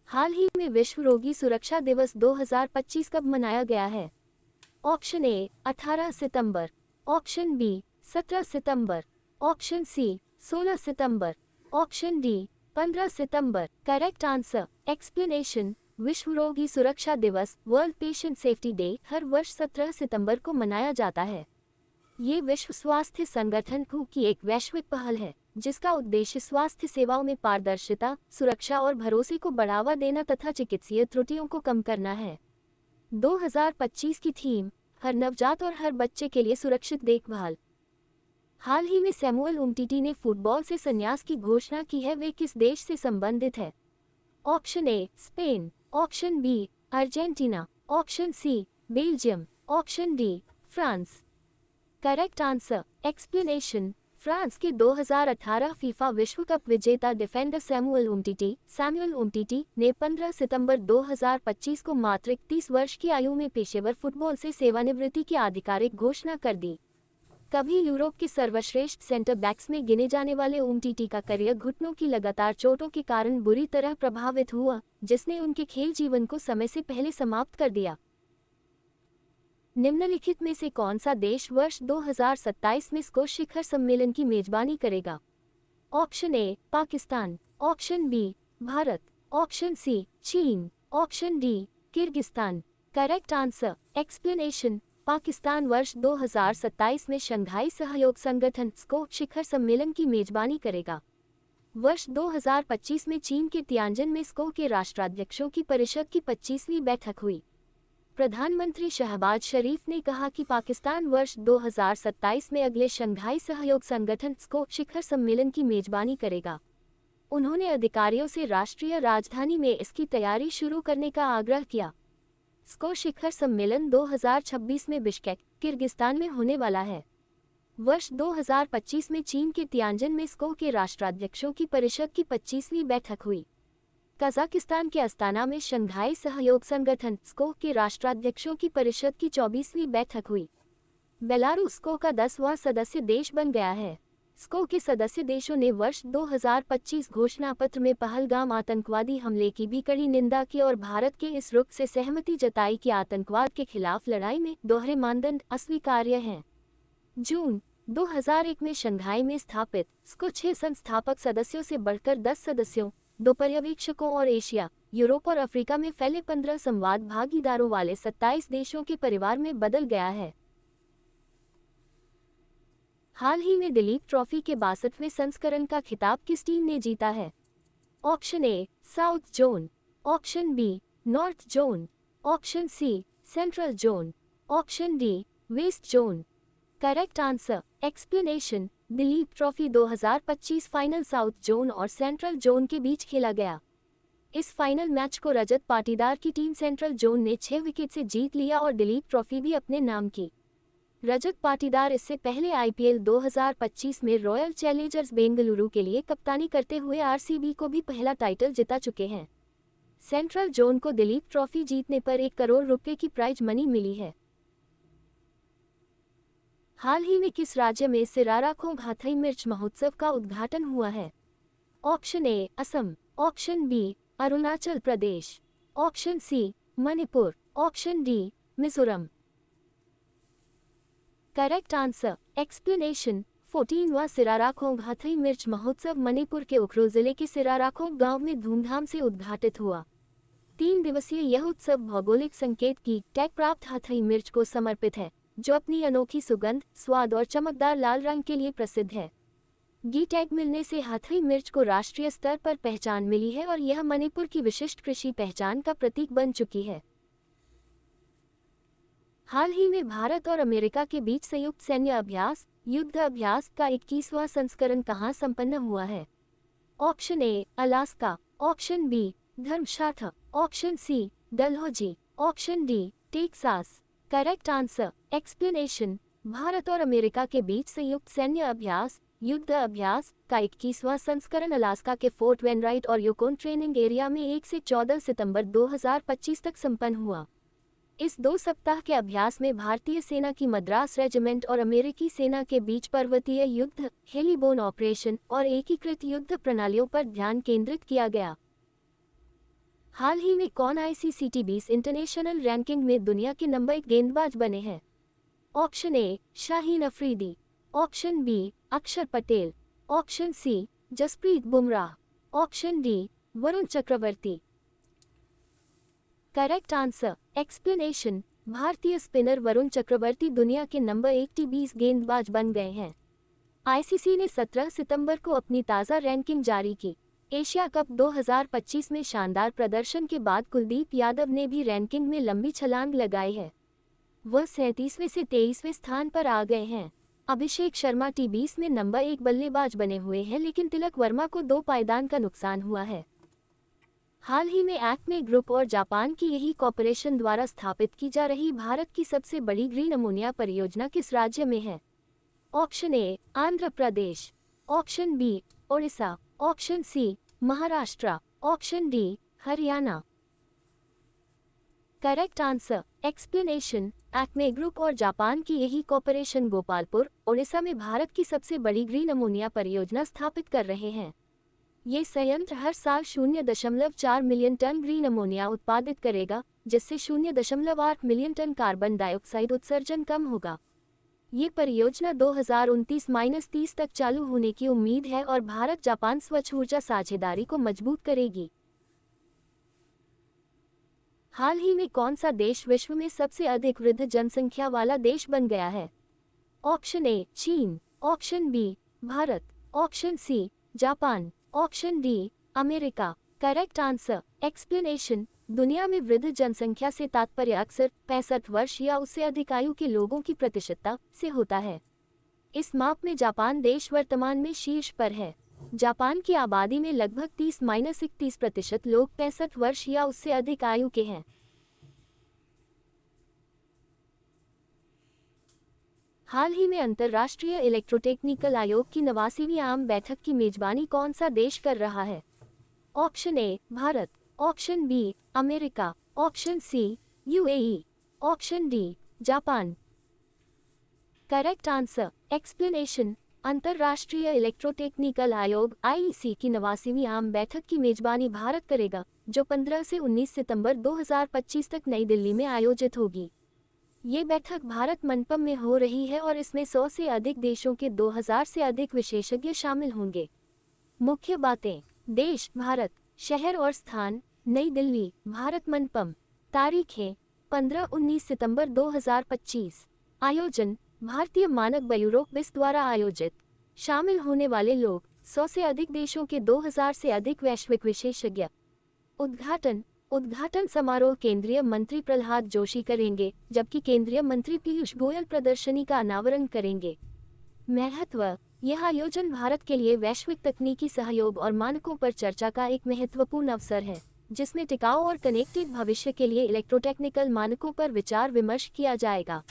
हाल ही में विश्व रोगी सुरक्षा दिवस 2025 कब मनाया गया है? ऑप्शन ए 18 सितंबर, ऑप्शन बी 17 सितंबर, ऑप्शन सी 16 सितंबर, ऑप्शन डी 15 सितंबर। Correct answer explanation. विश्व रोगी सुरक्षा दिवस वर्ल्ड पेशेंट सेफ्टी डे हर वर्ष 17 सितंबर को मनाया जाता है। ये विश्व स्वास्थ्य संगठन WHO की एक वैश्विक पहल है जिसका उद्देश्य स्वास्थ्य सेवाओं में पारदर्शिता, सुरक्षा और भरोसे को बढ़ावा देना तथा चिकित्सीय त्रुटियों को कम करना है। 2025 की थीम हर नवजात और हर बच्चे के लिए सुरक्षित देखभाल। हाल ही में सैमुअल उमटीटी ने फुटबॉल से संन्यास की घोषणा की है। वे किस देश से संबंधित है? Option A Spain, option B Argentina, option C Belgium, option D France. Correct answer explanation. France के 2018 फीफा विश्व कप विजेता डिफेंडर सैमुअल उमटीटी ने 15 सितंबर 2025 को मात्र 31 वर्ष की आयु में पेशेवर फुटबॉल से सेवानिवृत्ति की आधिकारिक घोषणा कर दी। कभी यूरोप के सर्वश्रेष्ठ सेंटर बैक्स में गिने जाने वाले उमटीटी का करियर घुटनों की लगातार चोटों के कारण बुरी तरह प्रभावित हुआ, जिसने उनके खेल जीवन को समय से पहले समाप्त कर दिया। निम्नलिखित में से कौन सा देश वर्ष 2027 में स्क्वैश शिखर सम्मेलन की मेजबानी करेगा? Option A Pakistan, option B Bharat, option C Chin, option D Kyrgyzstan. Correct answer explanation. Pakistan वर्ष 2027 में शंघाई सहयोग संगठन स्क्वैश शिखर सम्मेलन की मेजबानी करेगा। वर्ष 2025 में चीन के तियानजिन में स्क्वैश के राष्ट्राध्यक्षों की परिषद की 25वीं बैठक हुई। प्रधानमंत्री शहबाज शरीफ ने कहा कि पाकिस्तान वर्ष 2027 में अगले शंघाई सहयोग संगठन स्क्वैश शिखर सम्मेलन की मेजबानी करेगा। उन्होंने अधिकारियों से राष्ट्रीय राजधानी में इसकी तैयारी शुरू करने का आग्रह किया। स्क्वैश शिखर सम्मेलन 2026 में बिश्केक, किर्गिस्तान में होने वाला है। वर्ष 2025 में चीन के तियानजिन में स्क्वैश के राष्ट्राध्यक्षों की परिषद की 25वीं बैठक हुई। कजाकिस्तान के अस्ताना में शंघाई सहयोग संगठन स्क्वैश के राष्ट्राध्यक्षों की परिषद की 24वीं बैठक हुई। बेलारूस स्क्वैश का 10वां सदस्य देश बन गया है। स्क्वैश के सदस्य देशों ने वर्ष 2025 घोषणा पत्र में पहलगाम आतंकवादी हमले की भी कड़ी निंदा की और भारत के इस रुख से सहमति जताई कि आतंकवाद के खिलाफ लड़ाई में दोहरे मानदंड अस्वीकार्य हैं। जून 2001 में शंघाई में स्थापित स्क्वैश 6 संस्थापक सदस्यों से बढ़कर 10 सदस्यों, 2 पर्यवेक्षकों और एशिया, यूरोप और अफ्रीका में फैले 15 संवाद भागीदारों वाले 27 देशों के परिवार में बदल गया है। हाल ही में दिलीप ट्रॉफी के 62वें संस्करण का खिताब किस टीम ने जीता है? Option A south zone, option B north zone, option C central zone, option D west zone. Correct answer explanation. Dilip trophy 2025 final south zone और सेंट्रल जोन के बीच खेला गया। इस फाइनल मैच को रजत पाटीदार की टीम सेंट्रल जोन ने 6 विकेट से जीत लिया और दिलीप ट्रॉफी भी अपने नाम की। रजत पाटीदार इससे पहले IPL 2025 में रॉयल चैलेंजर्स बेंगलुरु के लिए कप्तानी करते हुए RCB को भी पहला टाइटल जिता चुके हैं। सेंट्रल जोन को दिलीप ट्रॉफी जीतने पर 1 करोड़ रुपए की प्राइज मनी मिली है। हाल ही में किस राज्य में सिराराखोंग हाथई मिर्च महोत्सव का उद्घाटन हुआ है? Option A Assam, option B Arunachal Pradesh, option C Manipur, option D Mizoram. Correct answer explanation. 14वां सिराराखोंग हाथई मिर्च महोत्सव मणिपुर के उखरुल जिले के सिराराखोंग गांव में धूमधाम से उद्घाटित हुआ। 3 दिवसीय यह उत्सव भौगोलिक संकेत की टैग प्राप्त हाथई मिर्च को समर्पित है, जो अपनी अनोखी सुगंध, स्वाद और चमकदार लाल रंग के लिए प्रसिद्ध है। गी टैग मिलने से हाथई मिर्च को राष्ट्रीय स्तर पर पहचान मिली है और यह मणिपुर की विशिष्ट कृषि पहचान का प्रतीक बन चुकी है। हाल ही में भारत और अमेरिका के बीच संयुक्त सैन्य अभ्यास युद्ध अभ्यास का 21वां संस्करण कहां संपन्न हुआ है? Option A Alaska, option B Dharamshala, option C Dalhousie, option D Texas. Correct answer explanation. Bharat और अमेरिका के बीच संयुक्त सैन्य अभ्यास युद्ध अभ्यास का 21वां संस्करण अलास्का के फोर्ट वेनराइट और यूकोन ट्रेनिंग एरिया में 1 से 14 सितंबर 2025 तक संपन्न हुआ। इस 2 सप्ताह के अभ्यास में भारतीय सेना की मद्रास रेजिमेंट और अमेरिकी सेना के बीच पर्वतीय युद्ध, हेलीबोन ऑपरेशन और एकीकृत युद्ध प्रणालियों पर ध्यान केंद्रित किया गया। हाल ही में कौन ICC 20 इंटरनेशनल रैंकिंग में दुनिया के नंबर 1 गेंदबाज बने हैं? Option A Shaheen Afridi, option B Axar Patel, option C Jasprit Bumrah, option D Varun Chakravarthy. Correct answer explanation. भारतीय स्पिनर वरुण चक्रवर्ती दुनिया के नंबर 1 T20 गेंदबाज बन गए हैं। ICC ने 17 सितंबर को अपनी ताज़ा रैंकिंग जारी की। एशिया कप 2025 में शानदार प्रदर्शन के बाद कुलदीप यादव ने भी रैंकिंग में लंबी छलांग लगाई है। वह 37वें से 23वें स्थान पर आ गए हैं। अभिषेक शर्मा T20 में नंबर 1 बल्लेबाज बने हुए हैं, लेकिन तिलक वर्मा को 2 पायदान का नुकसान हुआ है। हाल ही में एक्मे ग्रुप और जापान की यही कॉरपोरेशन द्वारा स्थापित की जा रही भारत की सबसे बड़ी ग्रीन अमोनिया परियोजना किस राज्य में है? Option A Andhra Pradesh, option B Odisha, option C Maharashtra, option D Haryana. Correct answer explanation. Acme group और जापान की यही कॉरपोरेशन गोपालपुर, ओडिशा में भारत की सबसे बड़ी ग्रीन अमोनिया परियोजना स्थापित कर रहे हैं। ये संयंत्र हर साल 0.4 मिलियन टन ग्रीन अमोनिया उत्पादित करेगा, जिससे 0.8 मिलियन टन कार्बन डाइऑक्साइड उत्सर्जन कम होगा। ये परियोजना 2029-30 तक चालू होने की उम्मीद है और भारत जापान स्वच्छ ऊर्जा साझेदारी को मजबूत करेगी। हाल ही में कौन सा देश विश्व में सबसे अधिक वृद्ध जनसंख्या वाला देश बन गया है? ऑप्शन ए चीन, option B Bharat, option C Japan, option D America. Correct answer explanation. दुनिया में वृद्ध जनसंख्या से तात्पर्य अक्सर 65 वर्ष या उससे अधिक आयु के लोगों की प्रतिशतता से होता है। इस माप में जापान देश वर्तमान में शीर्ष पर है। जापान की आबादी में लगभग 30-31% लोग 65 वर्ष या उससे अधिक आयु के हैं। हाल ही में अंतर्राष्ट्रीय इलेक्ट्रोटेक्निकल आयोग की 89वीं आम बैठक की मेजबानी कौन सा देश कर रहा है? Option A Bharat, option B America, option C UAE, option D Japan. Correct answer explanation. अंतर्राष्ट्रीय इलेक्ट्रोटेक्निकल आयोग IEC की 89वीं आम बैठक की मेजबानी भारत करेगा, जो 15 से 19 सितंबर 2025 तक नई दिल्ली में आयोजित होगी। ये बैठक भारत मंडपम में हो रही है और इसमें 100 से अधिक देशों के 2000 से अधिक विशेषज्ञ शामिल होंगे। मुख्य बातें: देश भारत, शहर और स्थान नई दिल्ली, भारत मंडपम। तारीखें 15-19 सितंबर 2025। आयोजन भारतीय मानक ब्यूरो BIS द्वारा आयोजित। शामिल होने वाले लोग 100 से अधिक देशों के 2000 से अधिक वैश्विक विशेषज्ञ। उद्घाटन समारोह केंद्रीय मंत्री प्रल्हाद जोशी करेंगे, जबकि केंद्रीय मंत्री पीयूष गोयल प्रदर्शनी का अनावरण करेंगे। महत्व: यह आयोजन भारत के लिए वैश्विक तकनीकी सहयोग और मानकों पर चर्चा का एक महत्वपूर्ण अवसर है, जिसमें टिकाऊ और कनेक्टेड भविष्य के लिए इलेक्ट्रोटेक्निकल मानकों पर विचार विमर्श किया जाएगा।